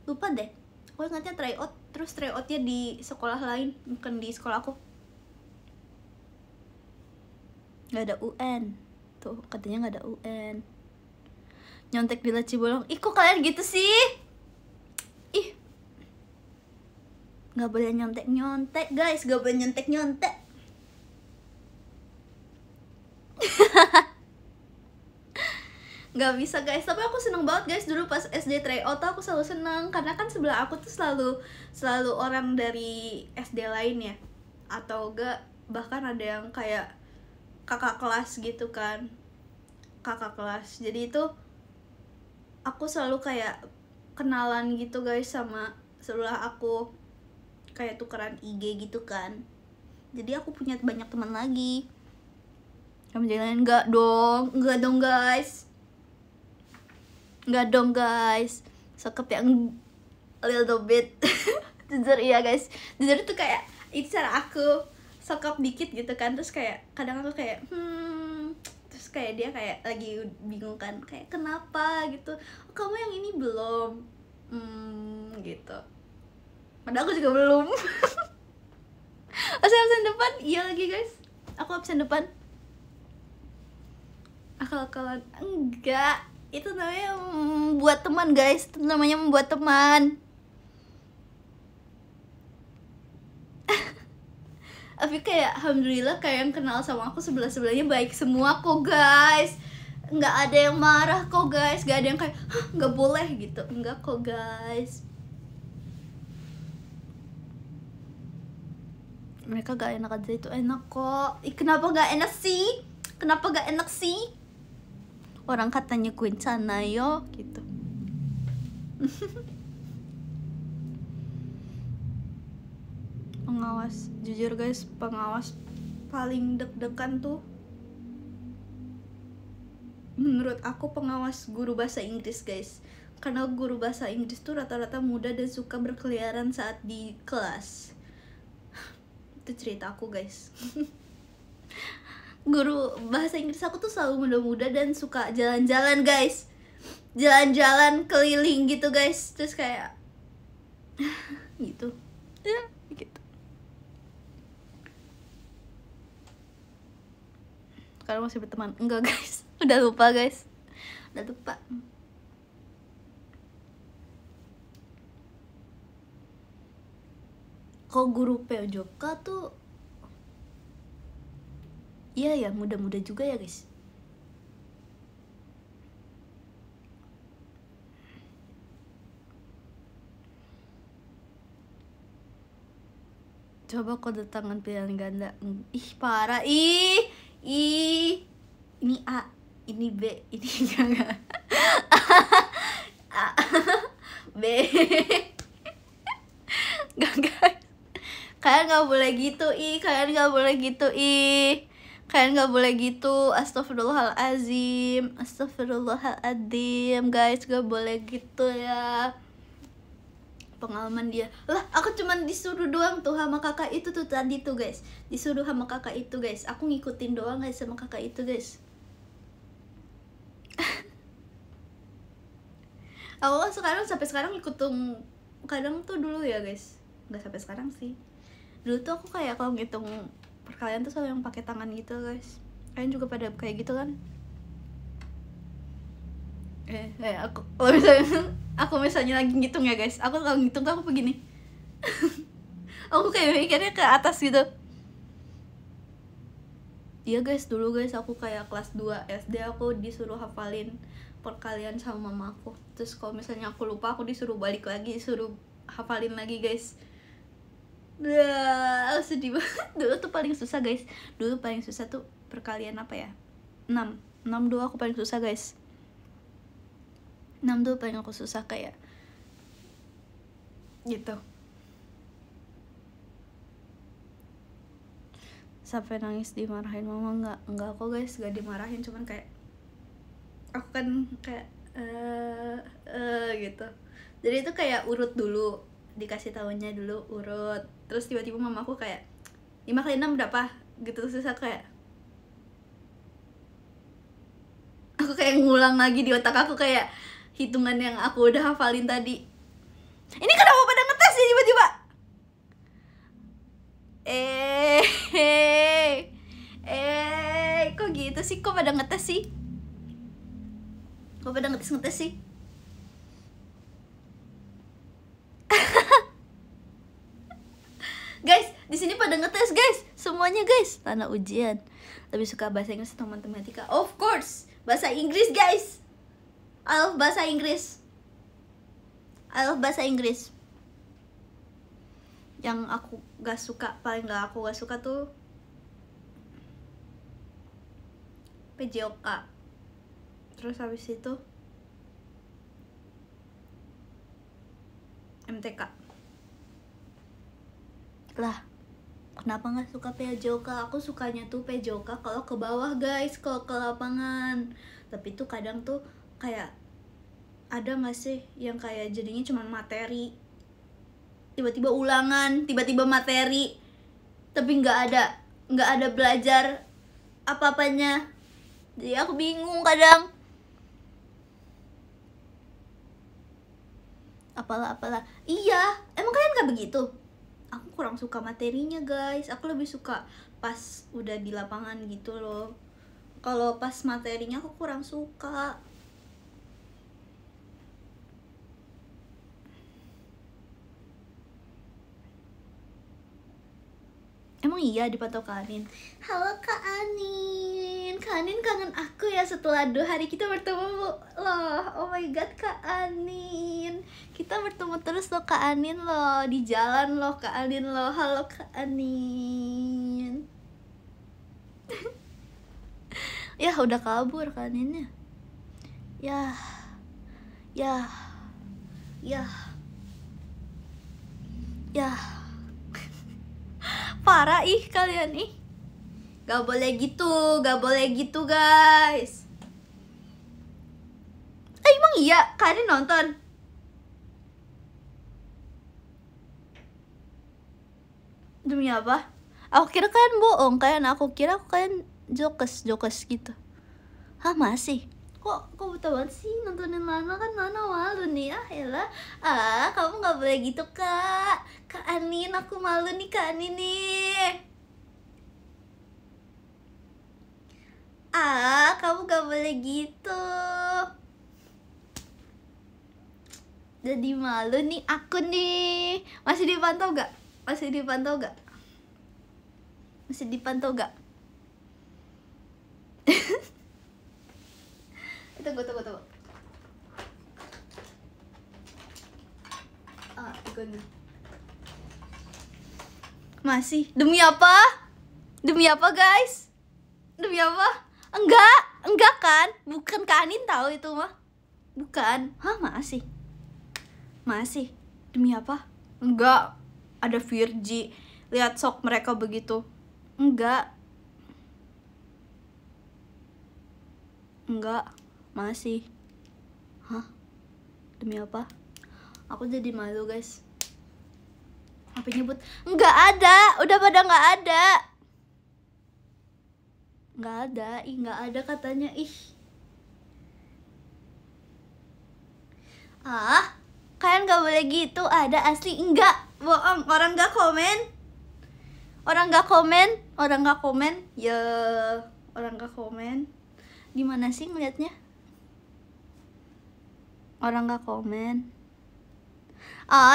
lupa deh. Aku ingatnya tryout, terus tryoutnya di sekolah lain, bukan di sekolah aku. Nggak ada UN tuh, katanya nggak ada UN. Nyontek di laci bolong. Ih kok kalian gitu sih? Ih, nggak boleh nyontek guys, nggak boleh nyontek. Nggak bisa guys, tapi aku seneng banget guys. Dulu pas SD tryout aku selalu seneng, karena kan sebelah aku tuh selalu orang dari SD lain ya, atau enggak bahkan ada yang kayak kakak kelas gitu kan, kakak kelas. Jadi itu aku selalu kayak kenalan gitu guys sama sebelah aku, kayak tukeran IG gitu kan. Jadi aku punya banyak teman lagi. Kamu jangan enggak dong guys. Enggak dong guys, sokep yang a little bit. Jujur iya guys, jujur itu kayak itu cara aku sokap dikit gitu kan. Terus kayak kadang aku kayak terus kayak dia kayak lagi bingung kan, kayak kenapa gitu, oh, kamu yang ini belum gitu. Padahal aku juga belum. Saya absen depan, iya lagi guys, aku absen depan. Akal-akalan enggak, itu namanya membuat teman guys, itu namanya membuat teman. Tapi kayak alhamdulillah kayak yang kenal sama aku sebelahnya baik semua kok guys, nggak ada yang marah kok guys, nggak ada yang kayak nggak boleh gitu, enggak kok guys. Mereka gak enak aja, itu enak kok. Kenapa gak enak sih? Kenapa gak enak sih? Orang katanya Queensana yo gitu. Pengawas, jujur guys, pengawas paling deg-degan tuh menurut aku pengawas guru bahasa Inggris guys. Karena guru bahasa Inggris tuh rata-rata muda dan suka berkeliaran saat di kelas. Itu cerita aku guys. guru bahasa Inggris aku tuh selalu muda-muda dan suka jalan-jalan guys, jalan-jalan keliling gitu guys, terus kayak gitu ya gitu. Kalau masih berteman enggak guys, udah lupa guys, udah lupa. Kok guru PJOK tuh iya ya, muda-muda juga ya guys. Coba kode tangan pilihan ganda. Ih parah, ih ini A, ini B, ini enggak A, B enggak. Kalian nggak boleh gitu, kalian nggak boleh gitu, kalian nggak boleh gitu. Astagfirullahalazim, astagfirullahaladzim guys, gak boleh gitu ya. Pengalaman dia lah, aku cuman disuruh doang tuh sama kakak itu tuh tadi tuh guys, disuruh sama kakak itu guys, aku ngikutin doang guys sama kakak itu guys. Aku kan sekarang sampai sekarang ikutin kadang tuh dulu ya guys, nggak sampai sekarang sih. Dulu tuh aku kayak kalau ngitung perkalian tuh selalu yang pakai tangan gitu guys. Kalian juga pada kayak gitu kan? Aku kalau misalnya lagi ngitung ya guys, aku kalau ngitung tuh aku begini. Aku kayak mikirnya ke atas gitu. Iya guys, dulu guys aku kayak kelas 2 SD aku disuruh hafalin perkalian sama mama aku. Terus kalau misalnya aku lupa, aku disuruh balik lagi, disuruh hafalin lagi guys. Sedih banget. Dulu tuh paling susah guys. Dulu paling susah tuh perkalian apa ya? 6 2 aku paling susah guys. 6 2 paling aku susah kayak gitu. Sampai nangis dimarahin mama enggak kok guys, gak dimarahin, cuman kayak aku kan kayak gitu. Jadi itu kayak urut dulu, dikasih tahunya dulu urut, terus tiba-tiba mama aku kayak 5 kali 6 berapa gitu, terus aku kayak ngulang lagi di otak aku kayak hitungan yang aku udah hafalin tadi. Ini kenapa pada ngetes ya tiba-tiba? Kok gitu sih? Kok pada ngetes sih? Kok pada ngetes sih? Guys, di sini pada ngetes guys, semuanya guys. Tanah ujian. Lebih suka bahasa Inggris atau matematika? Of course, bahasa Inggris guys. I love bahasa Inggris. Yang aku gak suka, paling aku gak suka tuh PJOK. Terus habis itu MTK. Lah, kenapa gak suka PJOK? Aku sukanya tuh PJOK kalau ke bawah guys, kalau ke lapangan. Tapi tuh kadang tuh kayak ada gak sih yang kayak jadinya cuma materi, tiba-tiba ulangan, tiba-tiba materi, tapi nggak ada belajar apa-apanya. Jadi aku bingung kadang. Apalah. Iya, emang kalian nggak begitu? Aku kurang suka materinya guys. Aku lebih suka pas udah di lapangan gitu loh. Kalau pas materinya aku kurang suka. Emang iya dipantau Kak Anin. Halo Kak Anin. Kak Anin kangen aku ya setelah 2 hari kita bertemu loh. Oh my god Kak Anin. Kita bertemu terus loh Kak Anin loh. Di jalan loh Kak Anin loh. Halo Kak Anin. Ya udah kabur Kak Aninnya. Ya. Parah kalian Gak boleh gitu guys. Emang iya kalian nonton? Demi apa? Aku kira kalian bohong, aku kira kalian jokes gitu. Hah, masih? Kok buta banget sih nontonin Lana? Kan Lana malu nih. Ah elah, kamu nggak boleh gitu Kak Anin, aku malu nih Kak Anin nih. Kamu gak boleh gitu. Jadi malu nih aku nih. Masih dipantau gak? Tunggu. Tunggu nih. Masih. Demi apa guys? Demi apa? Enggak kan? Bukan Kak Anin tahu itu mah. Bukan. Hah, masih. Demi apa? Enggak. Ada Virgi. Lihat sok mereka begitu. Enggak, masih. Hah? Demi apa? Aku jadi malu guys. Apa nyebut? Enggak ada. Udah pada enggak ada. Enggak ada katanya. Ih. Kalian gak boleh gitu. Ada asli. Enggak, bohong. Orang gak komen. Ya, orang gak komen. Gimana sih ngeliatnya? Orang gak komen.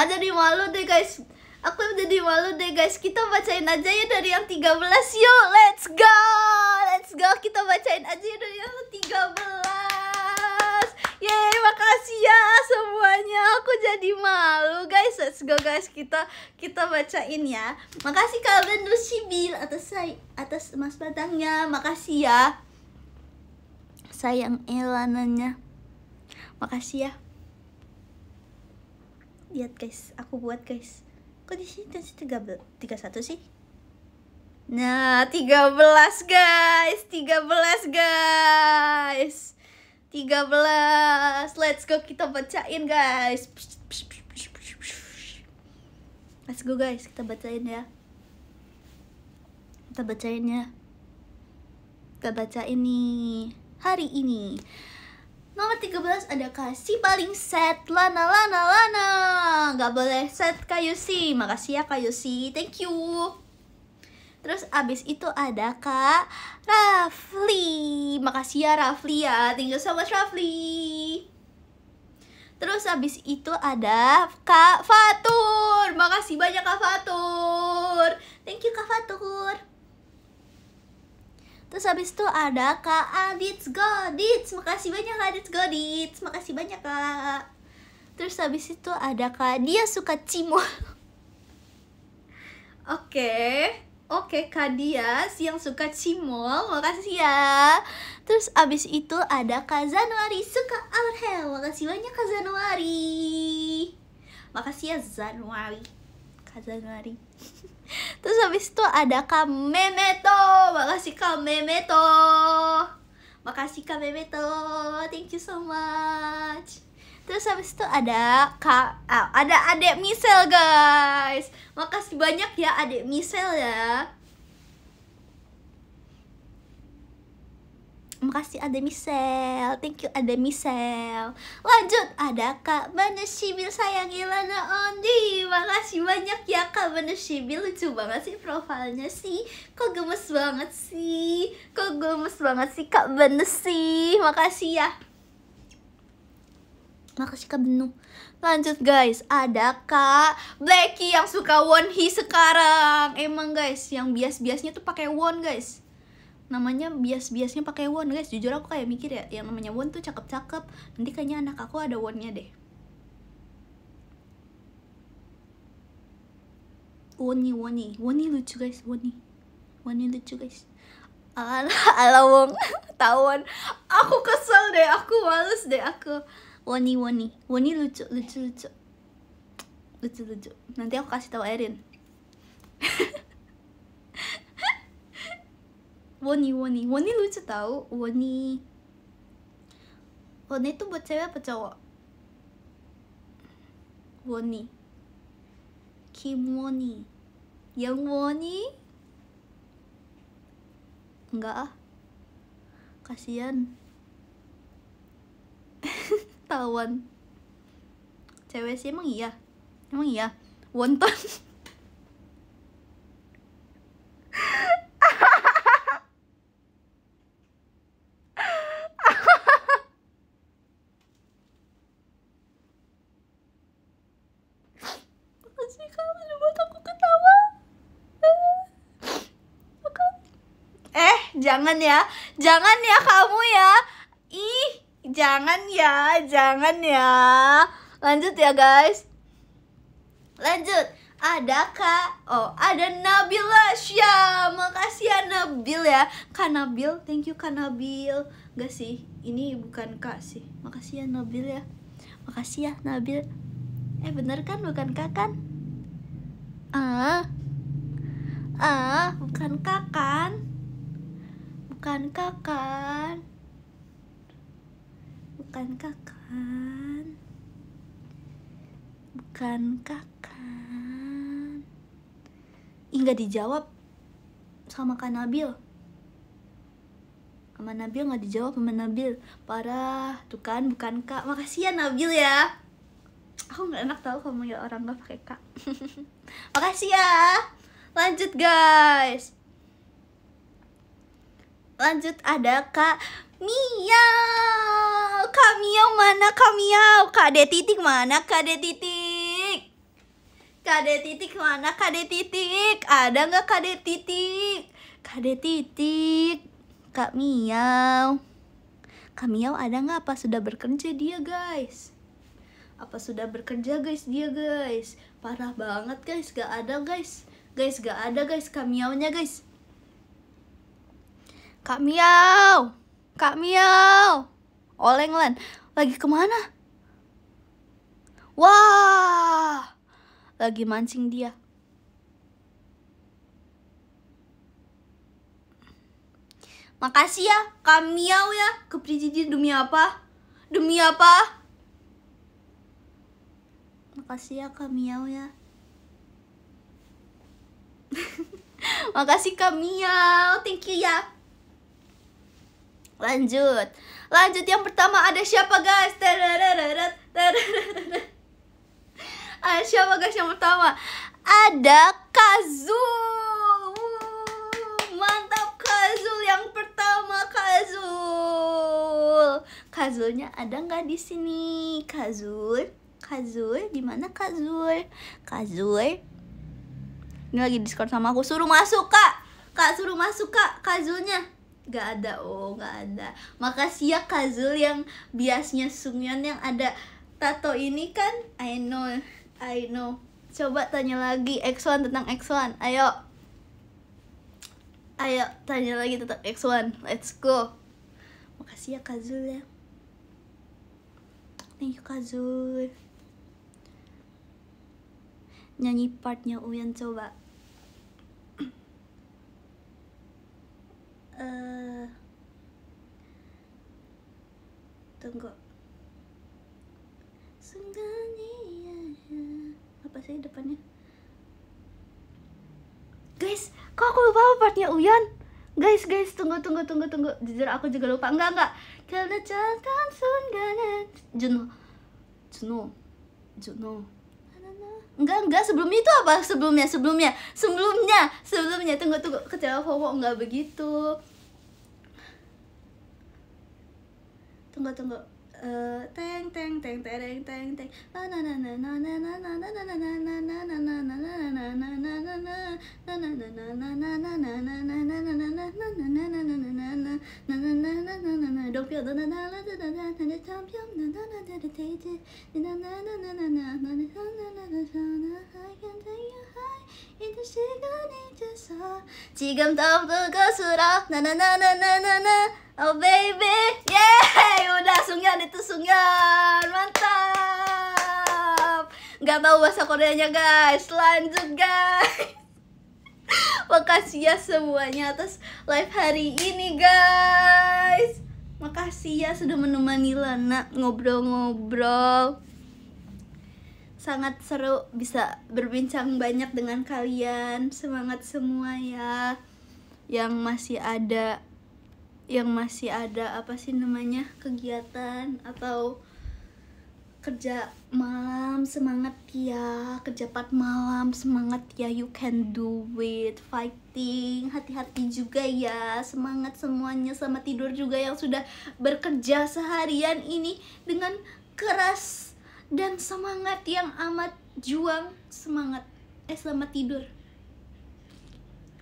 Jadi malu deh guys. Aku jadi malu deh guys. Kita bacain aja ya dari yang 13 yuk. Let's go. Kita bacain aja ya dari yang 13. Yeay, makasih ya semuanya. Aku jadi malu guys. Let's go guys. Kita bacain ya. Makasih kalian Lusibil atas emas batangnya. Makasih ya. Sayang Elananya. Makasih ya. Lihat guys, aku buat guys. Kok di sini 31 sih? Nah, 13 guys. 13. Let's go, kita bacain guys. Let's go guys, kita bacain ya. Kita bacain nih hari ini. Nomor 13 ada Kasih paling set Lana. Gak boleh set Kayusi. Makasih ya Kayusi, thank you. Terus abis itu ada Kak Rafli. Makasih ya Rafli ya, thank you so much Rafli. Terus abis itu ada Kak Fatur. Makasih banyak Kak Fatur, thank you Kak Fatur. Terus habis itu ada Kak Adits Godits. Makasih banyak Kak Adits Godits. Makasih banyak Kak. Terus habis itu ada Kak Dia Suka Cimol. Oke Kak Dias yang suka cimol. Makasih ya. Terus abis itu ada Kak Zanuari suka Aurel. Makasih banyak Kak Zanuari. Makasih ya Zanuari. Kak Zanuari. Terus habis itu ada Kak Memeto. Makasih Kak Memeto. Thank you so much. Terus habis itu ada ada Adek Misel guys. Makasih banyak ya Adek Misel ya. Makasih Adek Misel, thank you Adek Misel. Lanjut ada Kak Manusibil sayang Ilana Ondi. Makasih banyak ya Kak Manusibil. Lucu banget sih profilnya sih. Kok gemes banget sih Kak Manusi. Makasih ya. Makasih Kak Benu. Lanjut guys, ada Kak Blacky yang suka Wonhee sekarang. Emang guys, yang bias-biasnya tuh pakai won guys. Namanya bias-biasnya pakai won guys. Jujur aku kayak mikir ya, yang namanya won tuh cakep-cakep. Nanti kayaknya anak aku ada wonnya deh. Woni lucu guys. Woni lucu guys. Ala wong tawon. Aku kesel deh, aku males deh aku. Woni lucu. Nanti aku kasih tahu Erin. Woni lucu tahu. Woni itu buat cewek apa cowok? Woni. Kim Woni. Yang Woni? Enggak Kasian. Tawan. Cewek sih emang iya. Wonton. Makasih kamu udah buat aku ketawa. Jangan ya kamu ya. Ih, jangan ya. Lanjut ya guys. Lanjut. Ada Kak. Oh, ada Nabila Syah. Makasih ya Nabil ya. Kak Nabil, thank you Kak Nabil. Enggak sih, ini bukan Kak sih. Makasih ya Nabil ya. Makasih ya Nabil. Bener kan, bukan Kak kan? Bukan Kak kan? Bukan Kak kan? Bukan Kak kan? Bukan Kak kan? Ih, nggak dijawab sama Kak Nabil. Sama Nabil nggak dijawab sama Nabil. Parah, tuh kan, bukan Kak. Makasih ya Nabil ya. Aku nggak enak tahu kalau manggil orang nggak pakai Kak. Makasih ya. Lanjut guys. Lanjut ada Kak Miau. Kak Miau mana Kak Miau? Kak D titik mana Kak D titik? Kak D titik mana Kak D titik? Ada nggak Kak D titik? Kak D titik. Kak Miau. Kak Miau ada nggak? Apa sudah bekerja dia guys? Apa sudah bekerja guys dia guys? Parah banget guys, gak ada guys. Guys gak ada guys Kak Miaunya guys. Kak Miau. Kak Miau. Oleng Lan. Lagi kemana? Wah. Lagi mancing dia. Makasih ya Kak Miau ya. Kepriji demi apa? Demi apa? Makasih ya Kak Miau ya. Makasih Kak Miau. Thank you ya. Lanjut yang pertama ada siapa guys? Ada siapa guys yang pertama? Ada Kazul. Mantap Kazul yang pertama Kazul. Kazulnya ada nggak di sini? Kazul di mana Kazul? Ini lagi Discord sama aku. Suruh masuk Kak suruh masuk Kak. Kazulnya gak ada. Gak ada. Makasih ya Kazul yang biasnya Sungyeon yang ada tato ini kan. I know. Coba tanya lagi X1 tentang X1. Ayo tanya lagi tentang X1. Let's go. Makasih ya Kazul ya. Thank you Kazul. Nyanyi partnya Uyan coba. Tunggu. Apa sih depannya? Guys, kok aku lupa partnya Uyan? Guys, tunggu. Jujur aku juga lupa. Enggak. Karena jangan sunganan. Juno. Enggak, sebelumnya itu apa? Sebelumnya. Tunggu. Kecewa Popo enggak begitu. Tunggu. Teng. Don't feel 지금 더욱더 거슬어 나나나나나나나 Oh baby, yeay, udah Sungyeon itu Sungyeon, mantap. Nggak tahu bahasa Koreanya guys, lanjut guys. Makasih ya semuanya atas live hari ini guys. Makasih ya sudah menemani Lana ngobrol-ngobrol. Sangat seru bisa berbincang banyak dengan kalian. Semangat semua ya yang masih ada yang masih ada apa sih namanya, kegiatan atau kerja malam, semangat ya, kerja part malam, semangat ya, you can do it, fighting, hati-hati juga ya, semangat semuanya, sama tidur juga yang sudah bekerja seharian ini dengan keras dan semangat yang amat juang, semangat, selamat tidur.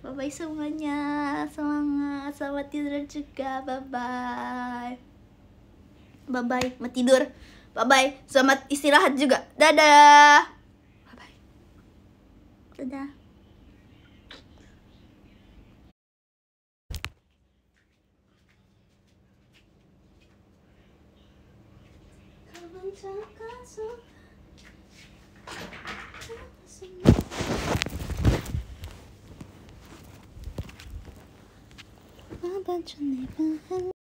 Bye-bye semuanya, semangat, selamat tidur juga, bye-bye. Bye-bye, mau tidur. Bye-bye, selamat istirahat juga. Dadah. Bye-bye. Dadah. Apa